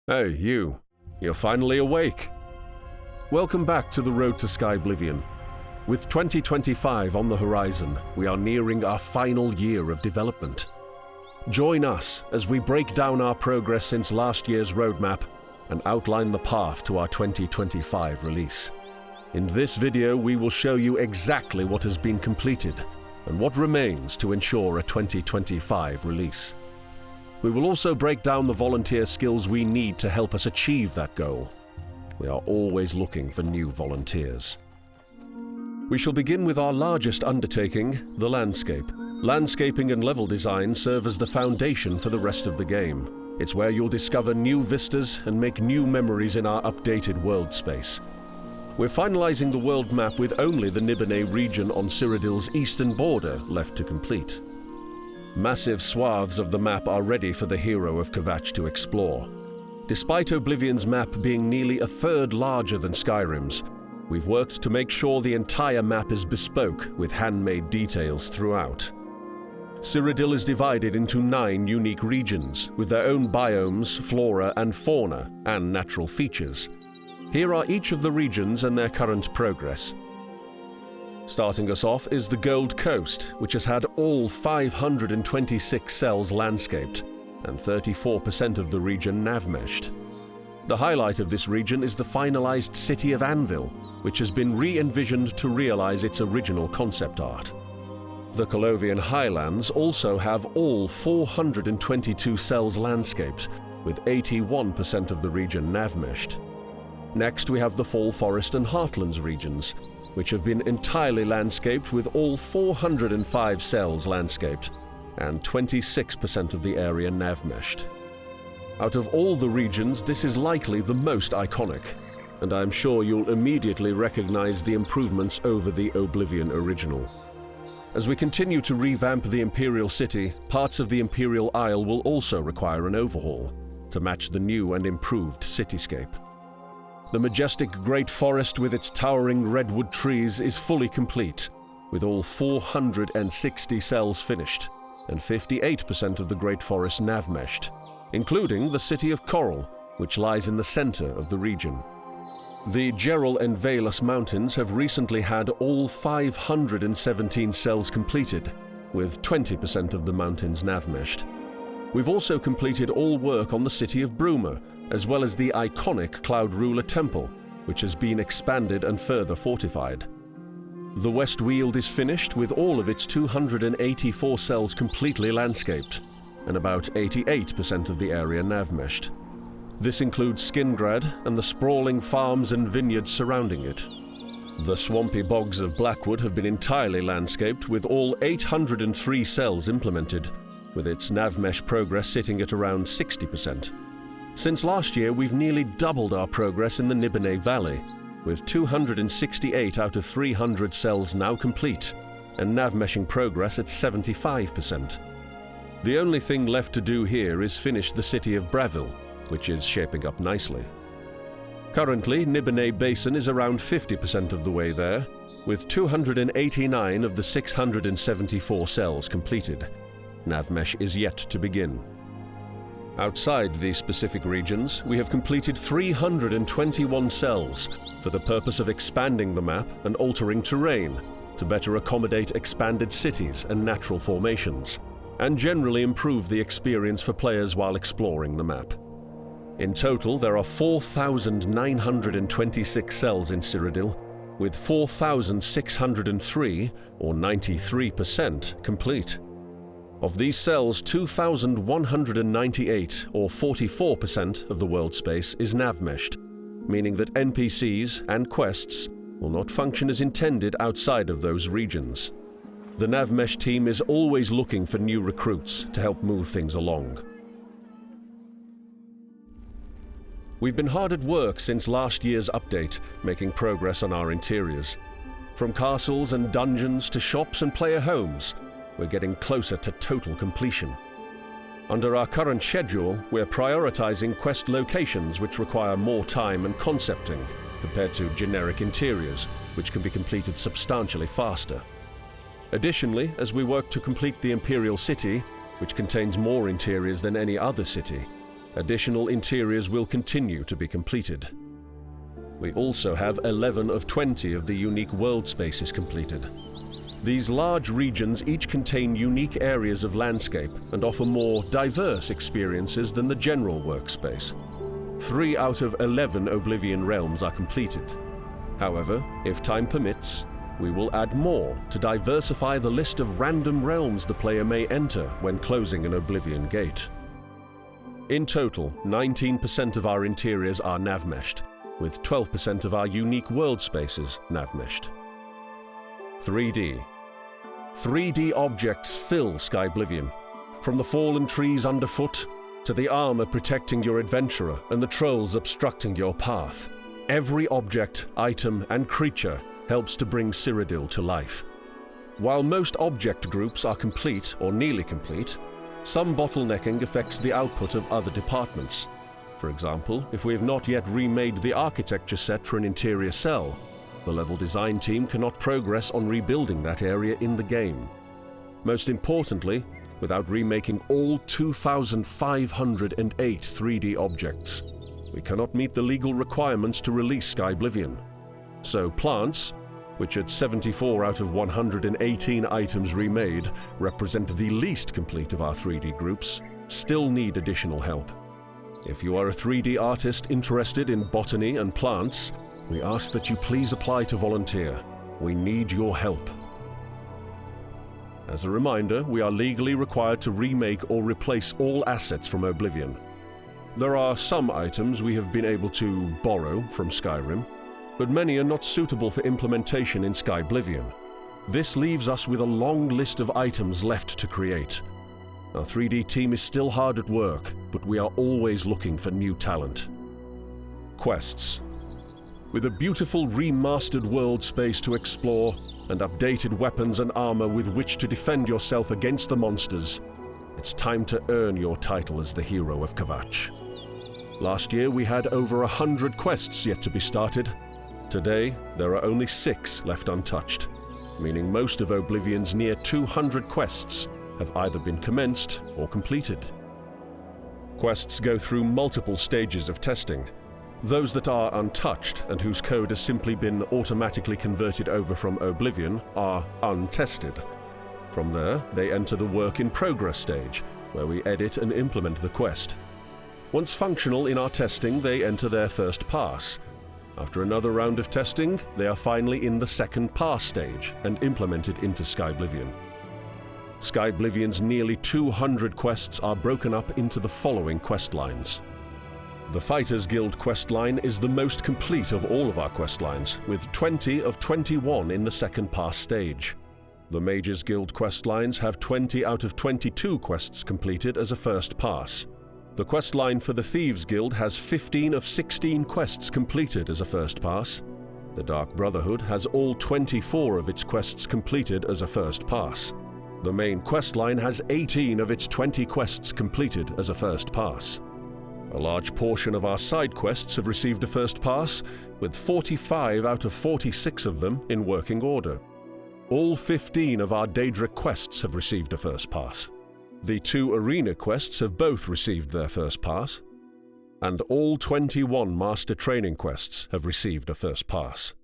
Hey, you. You're finally awake. Welcome back to the road to Skyblivion. With 2025 on the horizon, we are nearing our final year of development. Join us as we break down our progress since last year's roadmap and outline the path to our 2025 release. In this video, we will show you exactly what has been completed and what remains to ensure a 2025 release. We will also break down the volunteer skills we need to help us achieve that goal. We are always looking for new volunteers. We shall begin with our largest undertaking, the landscape. Landscaping and level design serve as the foundation for the rest of the game. It's where you'll discover new vistas and make new memories in our updated world space. We're finalizing the world map with only the Nibene region on Cyrodiil's eastern border left to complete. Massive swaths of the map are ready for the hero of Kvatch to explore. Despite Oblivion's map being nearly a third larger than Skyrim's, we've worked to make sure the entire map is bespoke with handmade details throughout. Cyrodiil is divided into 9 unique regions with their own biomes, flora and fauna, and natural features. Here are each of the regions and their current progress. Starting us off is the Gold Coast, which has had all 526 cells landscaped and 34% of the region nav-meshed. The highlight of this region is the finalized city of Anvil, which has been re-envisioned to realize its original concept art. The Colovian Highlands also have all 422 cells landscaped, with 81% of the region nav-meshed. Next, we have the Fall Forest and Heartlands regions, which have been entirely landscaped with all 405 cells landscaped and 26% of the area nav-meshed. Out of all the regions, this is likely the most iconic, and I'm sure you'll immediately recognize the improvements over the Oblivion original. As we continue to revamp the Imperial City, parts of the Imperial Isle will also require an overhaul to match the new and improved cityscape. The majestic Great Forest with its towering redwood trees is fully complete, with all 460 cells finished and 58% of the Great Forest nav-meshed, including the city of Coral, which lies in the center of the region. The Gerald and Valus Mountains have recently had all 517 cells completed, with 20% of the mountains nav-meshed. We've also completed all work on the city of Bruma, as well as the iconic Cloud Ruler Temple, which has been expanded and further fortified. The West Weald is finished with all of its 284 cells completely landscaped, and about 88% of the area nav-meshed. This includes Skingrad and the sprawling farms and vineyards surrounding it. The swampy bogs of Blackwood have been entirely landscaped with all 803 cells implemented, with its nav-mesh progress sitting at around 60%. Since last year, we've nearly doubled our progress in the Nibene Valley, with 268 out of 300 cells now complete, and nav-meshing progress at 75%. The only thing left to do here is finish the city of Bravil, which is shaping up nicely. Currently, Nibene Basin is around 50% of the way there, with 289 of the 674 cells completed. Nav-mesh is yet to begin. Outside these specific regions, we have completed 321 cells for the purpose of expanding the map and altering terrain to better accommodate expanded cities and natural formations, and generally improve the experience for players while exploring the map. In total, there are 4,926 cells in Cyrodiil, with 4,603, or 93%, complete. Of these cells, 2,198, or 44% of the world space, is nav-meshed, meaning that NPCs and quests will not function as intended outside of those regions. The nav-mesh team is always looking for new recruits to help move things along. We've been hard at work since last year's update, making progress on our interiors. From castles and dungeons to shops and player homes, we're getting closer to total completion. Under our current schedule, we're prioritizing quest locations which require more time and concepting compared to generic interiors, which can be completed substantially faster. Additionally, as we work to complete the Imperial City, which contains more interiors than any other city, Additional interiors will continue to be completed. We also have 11 of 20 of the unique world spaces completed. These large regions each contain unique areas of landscape and offer more diverse experiences than the general workspace. 3 out of 11 Oblivion realms are completed. However, if time permits, we will add more to diversify the list of random realms the player may enter when closing an Oblivion gate. In total, 19% of our interiors are nav-meshed, with 12% of our unique world spaces nav-meshed. 3D. 3D objects fill Skyblivion, from the fallen trees underfoot to the armor protecting your adventurer and the trolls obstructing your path. Every object, item, and creature helps to bring Cyrodiil to life. While most object groups are complete or nearly complete, some bottlenecking affects the output of other departments. For example, if we have not yet remade the architecture set for an interior cell, the level design team cannot progress on rebuilding that area in the game. Most importantly, without remaking all 2,508 3D objects, we cannot meet the legal requirements to release Skyblivion. So plants, which at 74 out of 118 items remade represent the least complete of our 3D groups, still need additional help. If you are a 3D artist interested in botany and plants, we ask that you please apply to volunteer. We need your help. As a reminder, we are legally required to remake or replace all assets from Oblivion. There are some items we have been able to borrow from Skyrim, but many are not suitable for implementation in Skyblivion. This leaves us with a long list of items left to create. Our 3D team is still hard at work, but we are always looking for new talent. Quests. With a beautiful remastered world space to explore and updated weapons and armor with which to defend yourself against the monsters, it's time to earn your title as the hero of Kvatch. Last year we had over 100 quests yet to be started. Today, there are only 6 left untouched, meaning most of Oblivion's near 200 quests have either been commenced or completed. Quests go through multiple stages of testing. Those that are untouched and whose code has simply been automatically converted over from Oblivion are untested. From there, they enter the work in progress stage, where we edit and implement the quest. Once functional in our testing, they enter their first pass. After another round of testing, they are finally in the second pass stage and implemented into Skyblivion. Skyblivion's nearly 200 quests are broken up into the following quest lines. The Fighters Guild quest line is the most complete of all of our quest lines, with 20 of 21 in the second pass stage. The Mages Guild quest lines have 20 out of 22 quests completed as a first pass. The quest line for the Thieves Guild has 15 of 16 quests completed as a first pass. The Dark Brotherhood has all 24 of its quests completed as a first pass. The main quest line has 18 of its 20 quests completed as a first pass. A large portion of our side quests have received a first pass, with 45 out of 46 of them in working order. All 15 of our Daedric quests have received a first pass. The 2 arena quests have both received their first pass, and all 21 master training quests have received a first pass.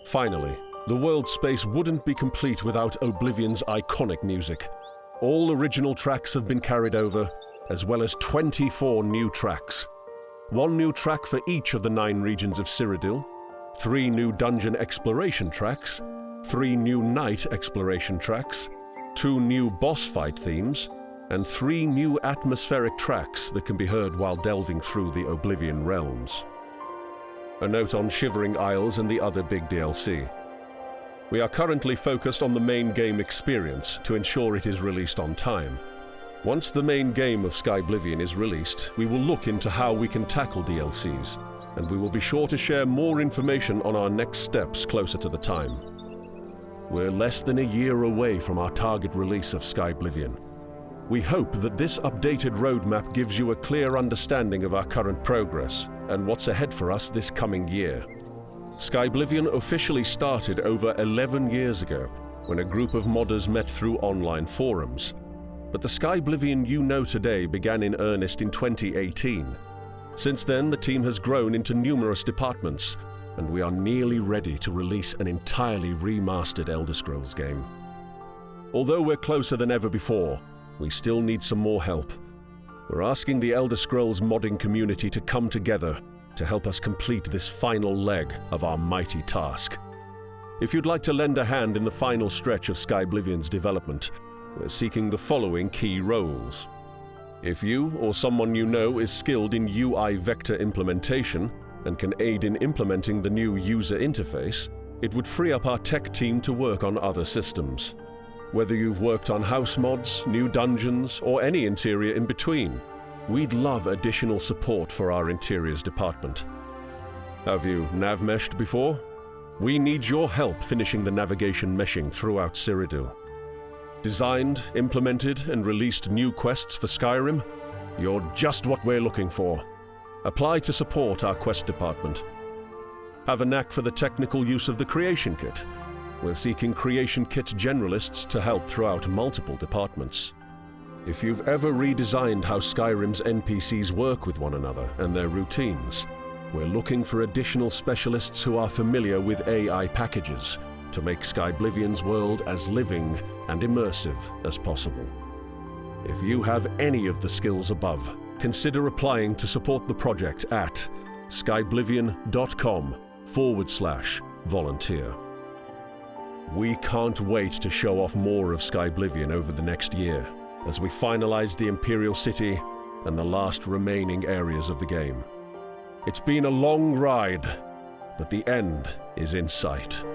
Finally, the world space wouldn't be complete without Oblivion's iconic music. All original tracks have been carried over, as well as 24 new tracks. 1 new track for each of the 9 regions of Cyrodiil, 3 new dungeon exploration tracks, 3 new night exploration tracks, 2 new boss fight themes, and 3 new atmospheric tracks that can be heard while delving through the Oblivion realms. A note on Shivering Isles and the other big DLC. We are currently focused on the main game experience to ensure it is released on time. Once the main game of Skyblivion is released, we will look into how we can tackle DLCs, and we will be sure to share more information on our next steps closer to the time. We're less than a year away from our target release of Skyblivion. We hope that this updated roadmap gives you a clear understanding of our current progress and what's ahead for us this coming year. Skyblivion officially started over 11 years ago, when a group of modders met through online forums. But the Skyblivion you know today began in earnest in 2018. Since then, the team has grown into numerous departments, and we are nearly ready to release an entirely remastered Elder Scrolls game. Although we're closer than ever before, we still need some more help. We're asking the Elder Scrolls modding community to come together to help us complete this final leg of our mighty task. If you'd like to lend a hand in the final stretch of Skyblivion's development, we're seeking the following key roles. If you or someone you know is skilled in UI vector implementation and can aid in implementing the new user interface, it would free up our tech team to work on other systems. Whether you've worked on house mods, new dungeons, or any interior in between, we'd love additional support for our interiors department. Have you nav-meshed before? We need your help finishing the navigation meshing throughout Cyrodiil. Designed, implemented, and released new quests for Skyrim? You're just what we're looking for. Apply to support our quest department. Have a knack for the technical use of the creation kit? We're seeking creation kit generalists to help throughout multiple departments. If you've ever redesigned how Skyrim's NPCs work with one another and their routines, we're looking for additional specialists who are familiar with AI packages to make Skyblivion's world as living and immersive as possible. If you have any of the skills above, consider applying to support the project at skyblivion.com/volunteer. We can't wait to show off more of Skyblivion over the next year as we finalize the Imperial City and the last remaining areas of the game. It's been a long ride, but the end is in sight.